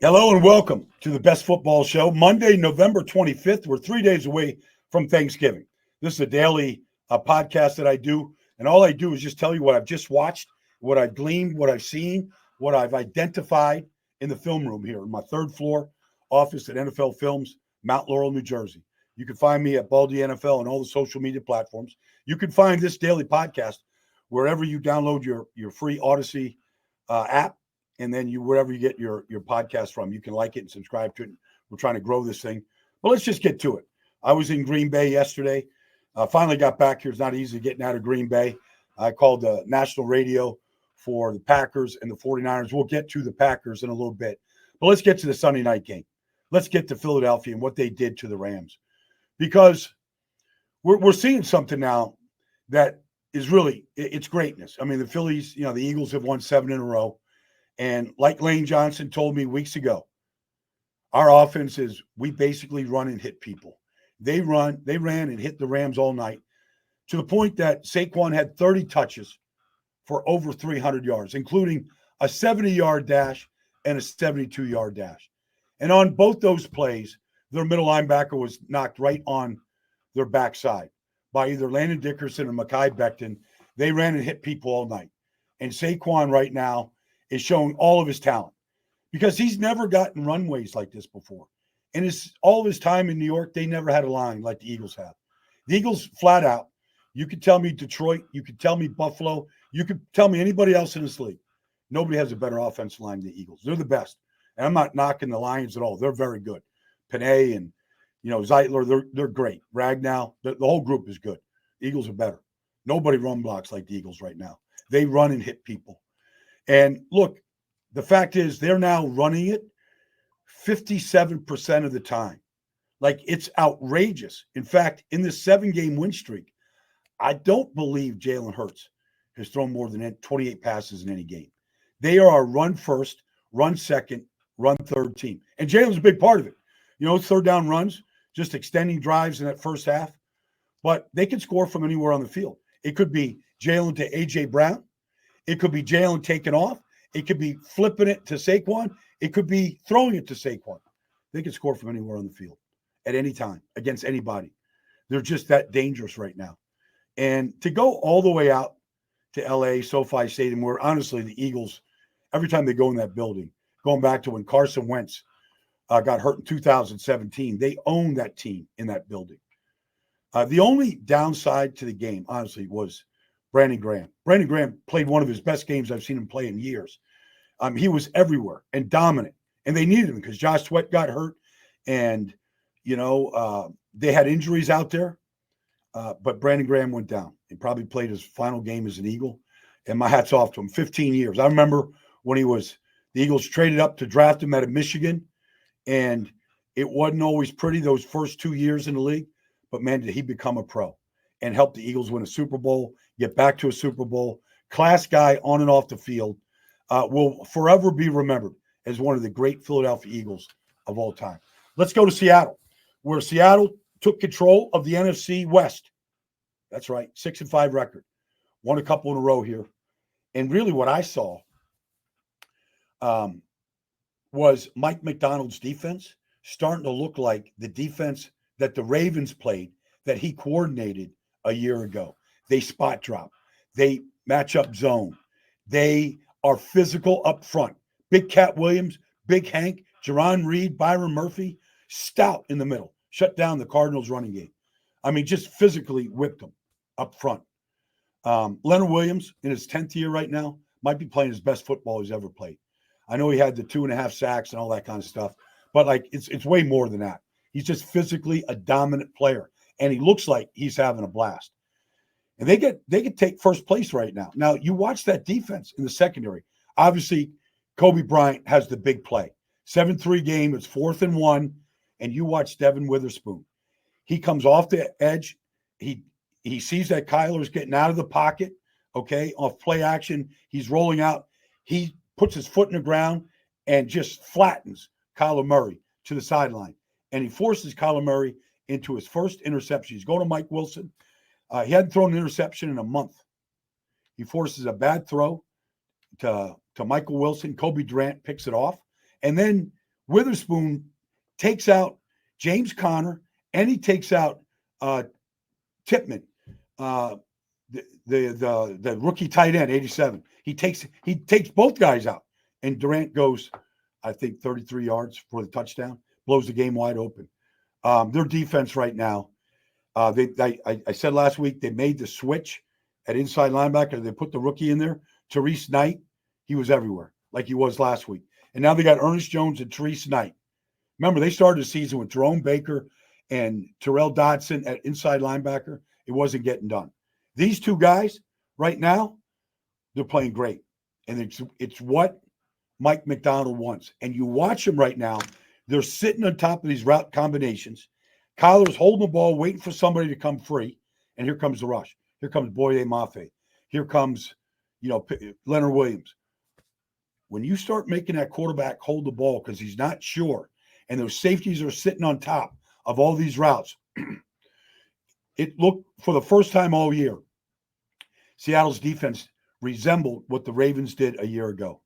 Hello and welcome to the Best Football Show. Monday, November 25th. We're 3 days away from Thanksgiving. This is a daily podcast that I do, and all I do is just tell you what I've just watched, what I've gleaned, what I've seen, what I've identified in the film room here in my third floor office at NFL Films, Mount Laurel, New Jersey. You can find me at Baldy NFL on all the social media platforms. You can find this daily podcast wherever you download your free Odyssey app. And then wherever you get your podcast from, you can like it and subscribe to it. We're trying to grow this thing. But let's just get to it. I was in Green Bay yesterday. Finally got back here. It's not easy getting out of Green Bay. I called the national radio for the Packers and the 49ers. We'll get to the Packers in a little bit. But let's get to the Sunday night game. Let's get to Philadelphia and what they did to the Rams. Because we're seeing something now that is really, it's greatness. I mean, the Phillies, the Eagles have won 7 in a row. And like Lane Johnson told me weeks ago, our offense is we basically run and hit people. They ran and hit the Rams all night to the point that Saquon had 30 touches for over 300 yards, including a 70-yard dash and a 72-yard dash. And on both those plays, their middle linebacker was knocked right on their backside by either Landon Dickerson or Mekhi Becton. They ran and hit people all night. And Saquon right now is showing all of his talent because he's never gotten runways like this before. And all of his time in New York, they never had a line like the Eagles have. The Eagles flat out, you could tell me Detroit, you could tell me Buffalo, you could tell me anybody else in this league. Nobody has a better offensive line than the Eagles. They're the best. And I'm not knocking the Lions at all. They're very good. Panay and, Zeitler, they're great. Ragnow, the whole group is good. The Eagles are better. Nobody run blocks like the Eagles right now. They run and hit people. And look, the fact is they're now running it 57% of the time. Like, it's outrageous. In fact, in this 7-game win streak, I don't believe Jalen Hurts has thrown more than 28 passes in any game. They are a run first, run second, run third team. And Jalen's a big part of it. Third down runs, just extending drives in that first half. But they can score from anywhere on the field. It could be Jalen to A.J. Brown. It could be Jalen taking off. It could be flipping it to Saquon. It could be throwing it to Saquon. They can score from anywhere on the field at any time against anybody. They're just that dangerous right now. And to go all the way out to L.A., SoFi Stadium, where honestly the Eagles, every time they go in that building, going back to when Carson Wentz got hurt in 2017, they owned that team in that building. The only downside to the game, honestly, was Brandon Graham. Brandon Graham played one of his best games I've seen him play in years. He was everywhere and dominant, and they needed him because Josh Sweat got hurt, and they had injuries out there. But Brandon Graham went down. He probably played his final game as an Eagle, and my hat's off to him. 15 years. I remember when the Eagles traded up to draft him out of Michigan, and it wasn't always pretty those first 2 years in the league. But man, did he become a pro and help the Eagles win a Super Bowl, get back to a Super Bowl. Class guy on and off the field, will forever be remembered as one of the great Philadelphia Eagles of all time. Let's go to Seattle, where Seattle took control of the NFC West. That's right, 6-5 record. Won a couple in a row here. And really what I saw was Mike McDonald's defense starting to look like the defense that the Ravens played that he coordinated a year ago. They spot drop. They match up zone. They are physical up front. Big Cat Williams, Big Hank, Jerron Reed, Byron Murphy, stout in the middle. Shut down the Cardinals running game. I mean, just physically whipped them up front. Leonard Williams, in his 10th year right now, might be playing his best football he's ever played. I know he had the 2.5 sacks and all that kind of stuff, but it's way more than that. He's just physically a dominant player, and he looks like he's having a blast. And they could take first place right now. Now, you watch that defense in the secondary. Obviously, Kobe Bryant has the big play. 7-3 game, it's 4th and 1, and you watch Devin Witherspoon. He comes off the edge. He sees that Kyler's getting out of the pocket, okay, off play action. He's rolling out. He puts his foot in the ground and just flattens Kyler Murray to the sideline. And he forces Kyler Murray into his first interception. He's going to Mike Wilson. He hadn't thrown an interception in a month. He forces a bad throw to Michael Wilson. Kobe Durant picks it off. And then Witherspoon takes out James Conner, and he takes out Tippmann, the rookie tight end, 87. He takes both guys out, and Durant goes, I think, 33 yards for the touchdown, blows the game wide open. Their defense right now, I said last week they made the switch at inside linebacker. They put the rookie in there, Therese Knight. He was everywhere, like he was last week. And now they got Ernest Jones and Therese Knight. Remember, they started the season with Jerome Baker and Terrell Dodson at inside linebacker. It wasn't getting done. These two guys right now, they're playing great. And it's what Mike McDonald wants. And you watch them right now, they're sitting on top of these route combinations. Kyler's holding the ball, waiting for somebody to come free. And here comes the rush. Here comes Boye Mafe. Here comes, Leonard Williams. When you start making that quarterback hold the ball because he's not sure, and those safeties are sitting on top of all these routes, it looked, for the first time all year, Seattle's defense resembled what the Ravens did a year ago.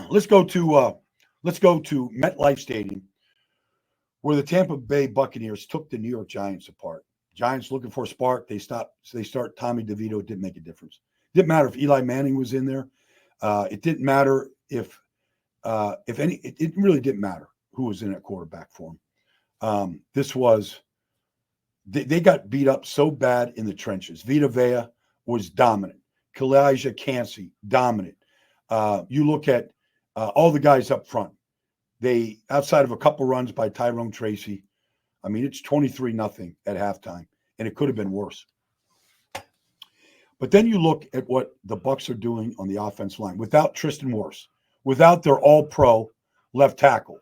Let's go to MetLife Stadium, where the Tampa Bay Buccaneers took the New York Giants apart. Giants looking for a spark. They start Tommy DeVito. It didn't make a difference. It didn't matter if Eli Manning was in there. It didn't matter if any. It really didn't matter who was in at quarterback for him. They got beat up so bad in the trenches. Vita Vea was dominant. Kalijah Cansey, dominant. You look at all the guys up front. They, outside of a couple runs by Tyrone Tracy, I mean, it's 23-0 at halftime, and it could have been worse. But then you look at what the Bucs are doing on the offensive line without Tristan Wirfs, without their all-pro left tackle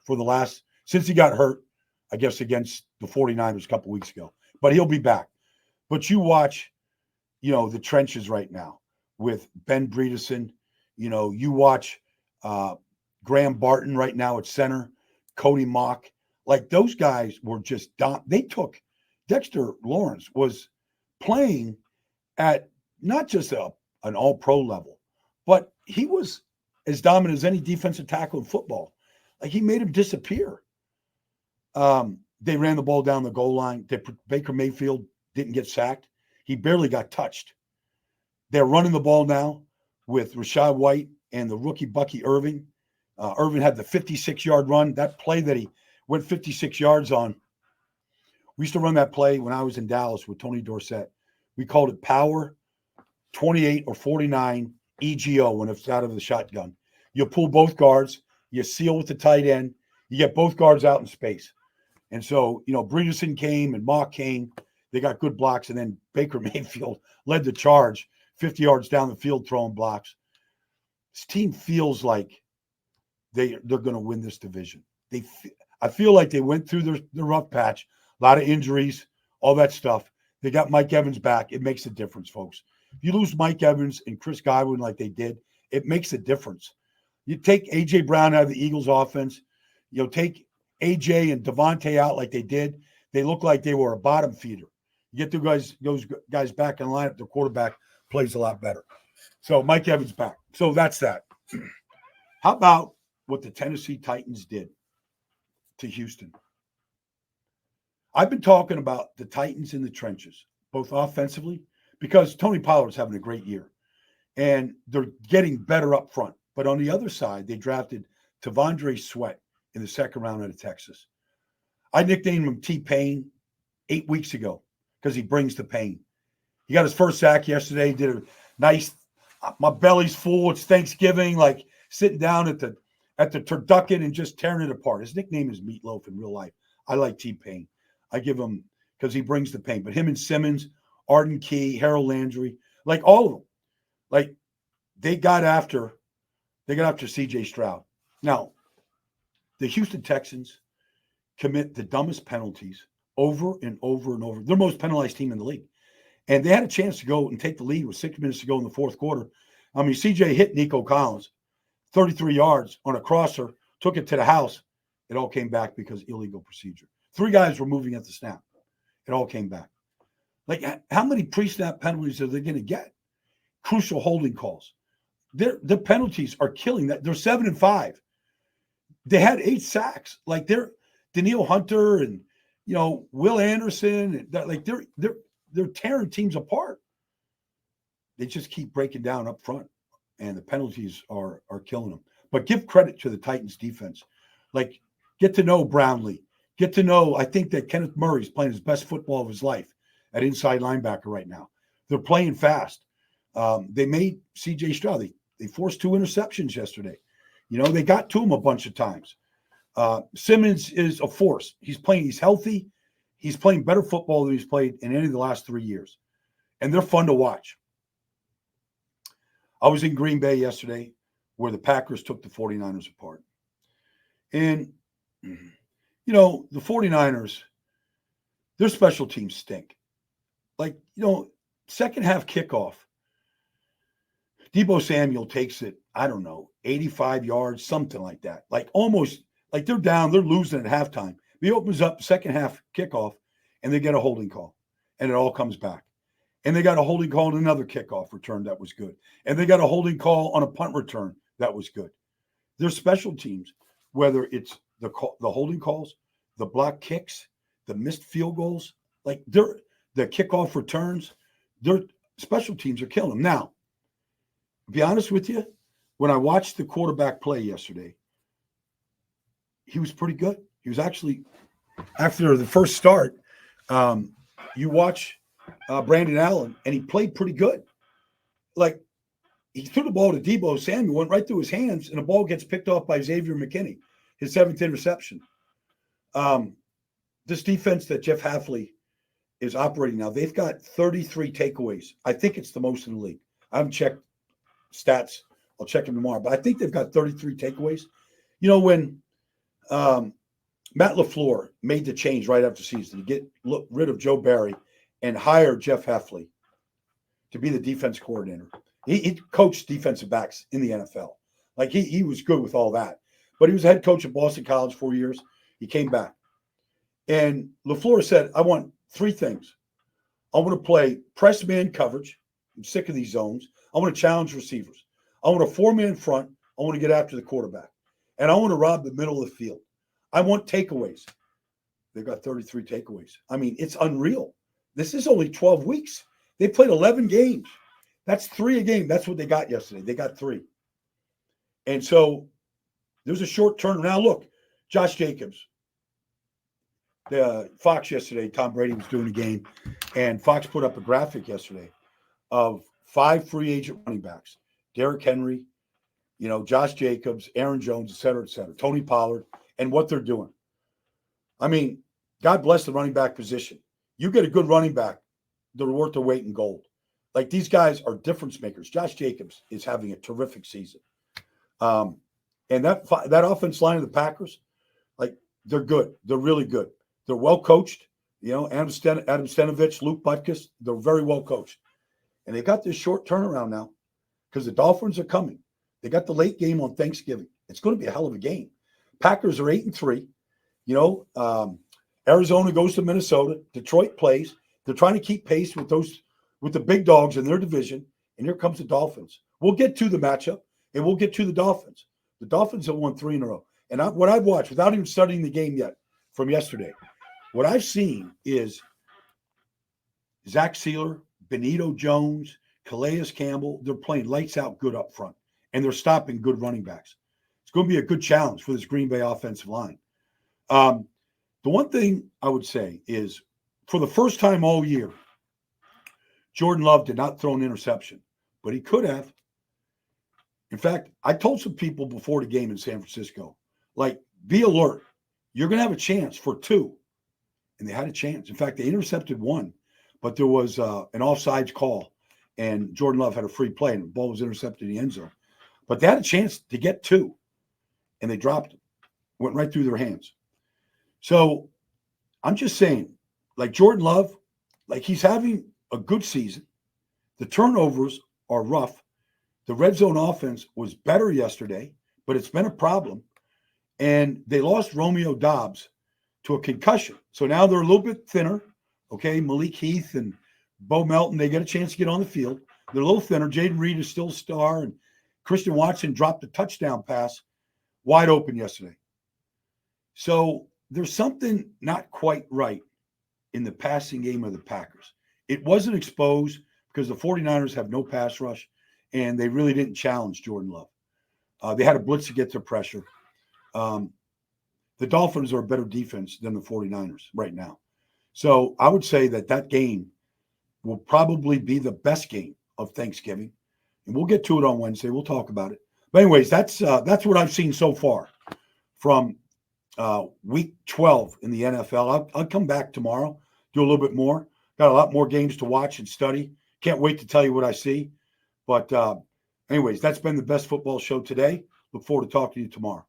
since he got hurt, I guess, against the 49ers a couple weeks ago. But he'll be back. But you watch, the trenches right now with Ben Bredeson. You watch Graham Barton right now at center, Cody Mock. Like, those guys were just Dexter Lawrence was playing at not just an all-pro level, but he was as dominant as any defensive tackle in football. Like, he made him disappear. They ran the ball down the goal line. Baker Mayfield didn't get sacked. He barely got touched. They're running the ball now with Rachaad White and the rookie Bucky Irving. Irving had the 56-yard run. That play that he went 56 yards on. We used to run that play when I was in Dallas with Tony Dorsett. We called it power 28 or 49 EGO when it's out of the shotgun. You pull both guards, you seal with the tight end, you get both guards out in space. And so, Bredeson came and Mock came. They got good blocks, and then Baker Mayfield led the charge 50 yards down the field throwing blocks. This team feels like they're going to win this division. I feel like they went through the rough patch, a lot of injuries, all that stuff. They got Mike Evans back. It makes a difference, folks. If you lose Mike Evans and Chris Godwin like they did, it makes a difference. You take A.J. Brown out of the Eagles' offense. Take A.J. and Devontae out like they did. They look like they were a bottom feeder. You get those guys back in line, the quarterback plays a lot better. So Mike Evans back. So that's that. How about what the Tennessee Titans did to Houston? I've been talking about the Titans in the trenches, both offensively, because Tony Pollard's having a great year, and they're getting better up front. But on the other side, they drafted Tavondre Sweat in the second round out of Texas. I nicknamed him T-Pain 8 weeks ago because he brings the pain. He got his first sack yesterday. He did a nice, my belly's full. It's Thanksgiving, like sitting down at the turducken and just tearing it apart. His nickname is Meatloaf in real life. I like T-Pain. I give him because he brings the pain. But him and Simmons, Arden Key, Harold Landry, like all of them, like they got after C.J. Stroud. Now, the Houston Texans commit the dumbest penalties over and over and over. They're the most penalized team in the league. And they had a chance to go and take the lead with 6 minutes to go in the fourth quarter. I mean, C.J. hit Nico Collins 33 yards on a crosser, took it to the house. It all came back because illegal procedure. 3 guys were moving at the snap. It all came back. Like, how many pre-snap penalties are they going to get? Crucial holding calls. Their penalties are killing that. They're 7-5. They had 8 sacks. Like they're Daniil Hunter and Will Anderson. And they're tearing teams apart. They just keep breaking down up front, and the penalties are killing them. But give credit to the Titans defense. Like, get to know Brownlee. Get to know, I think that Kenneth Murray's playing his best football of his life at inside linebacker right now. They're playing fast. They made C.J. Stroud. They forced 2 interceptions yesterday. They got to him a bunch of times. Simmons is a force. He's healthy. He's playing better football than he's played in any of the last 3 years. And they're fun to watch. I was in Green Bay yesterday where the Packers took the 49ers apart. And, the 49ers, their special teams stink. Like, second half kickoff, Deebo Samuel takes it, I don't know, 85 yards, something like that. Like almost, like they're down, they're losing at halftime. He opens up second half kickoff, and they get a holding call, and it all comes back. And they got a holding call on another kickoff return that was good. And they got a holding call on a punt return that was good. Their special teams, whether it's the holding calls, the block kicks, the missed field goals, like the kickoff returns, their special teams are killing them. Now, to be honest with you, when I watched the quarterback play yesterday, he was pretty good. He was actually, after the first start, you watch Brandon Allen, and he played pretty good. Like, he threw the ball to Deebo Samuel, went right through his hands, and the ball gets picked off by Xavier McKinney, his 7th interception. This defense that Jeff Hafley is operating now, they've got 33 takeaways. I think it's the most in the league. I haven't checked stats. I'll check them tomorrow. But I think they've got 33 takeaways. When Matt LaFleur made the change right after the season to get rid of Joe Barry and hire Jeff Hafley to be the defense coordinator. He coached defensive backs in the NFL. Like, he was good with all that. But he was head coach at Boston College 4 years. He came back. And LaFleur said, I want 3 things. I want to play press man coverage. I'm sick of these zones. I want to challenge receivers. I want a 4-man front. I want to get after the quarterback. And I want to rob the middle of the field. I want takeaways. They've got 33 takeaways. I mean, it's unreal. This is only 12 weeks. They played 11 games. That's 3 a game. That's what they got yesterday. They got 3. And so there's a short turnaround. Look, Josh Jacobs. The Fox yesterday, Tom Brady was doing a game, and Fox put up a graphic yesterday of 5 free agent running backs. Derrick Henry, Josh Jacobs, Aaron Jones, et cetera, Tony Pollard, and what they're doing. I mean, God bless the running back position. You get a good running back, they're worth their weight in gold. Like, these guys are difference makers. Josh Jacobs is having a terrific season. And that offense line of the Packers, like, they're good. They're really good. They're well coached. Adam Stenovich, Luke Butkus, they're very well coached. And they got this short turnaround now because the Dolphins are coming. They got the late game on Thanksgiving. It's going to be a hell of a game. Packers are 8-3. Arizona goes to Minnesota. Detroit plays. They're trying to keep pace with the big dogs in their division. And here comes the Dolphins. We'll get to the matchup, and we'll get to the Dolphins. The Dolphins have won 3 in a row. And what I've watched, without even studying the game yet from yesterday, what I've seen is Zach Sealer, Benito Jones, Calais Campbell. They're playing lights out good up front, and they're stopping good running backs. It's going to be a good challenge for this Green Bay offensive line. The one thing I would say is, for the first time all year, Jordan Love did not throw an interception, but he could have. In fact, I told some people before the game in San Francisco, like, be alert. You're going to have a chance for 2. And they had a chance. In fact, they intercepted 1, but there was an offsides call, and Jordan Love had a free play, and the ball was intercepted in the end zone. But they had a chance to get 2, and they dropped it. Went right through their hands. So I'm just saying, like, Jordan Love, like, he's having a good season. The turnovers are rough. The red zone offense was better yesterday, but it's been a problem. And they lost Romeo Doubs to a concussion. So now they're a little bit thinner. Okay, Malik Heath and Bo Melton, they get a chance to get on the field. They're a little thinner. Jaden Reed is still a star, and Christian Watson dropped a touchdown pass wide open yesterday. So there's something not quite right in the passing game of the Packers. It wasn't exposed because the 49ers have no pass rush, and they really didn't challenge Jordan Love. They had a blitz to get their pressure. The Dolphins are a better defense than the 49ers right now. So I would say that game will probably be the best game of Thanksgiving. And we'll get to it on Wednesday. We'll talk about it. But anyways, that's what I've seen so far from week 12 in the NFL. I'll come back tomorrow, do a little bit more. Got a lot more games to watch and study. Can't wait to tell you what I see. But anyways, that's been the best football show today. Look forward to talking to you tomorrow.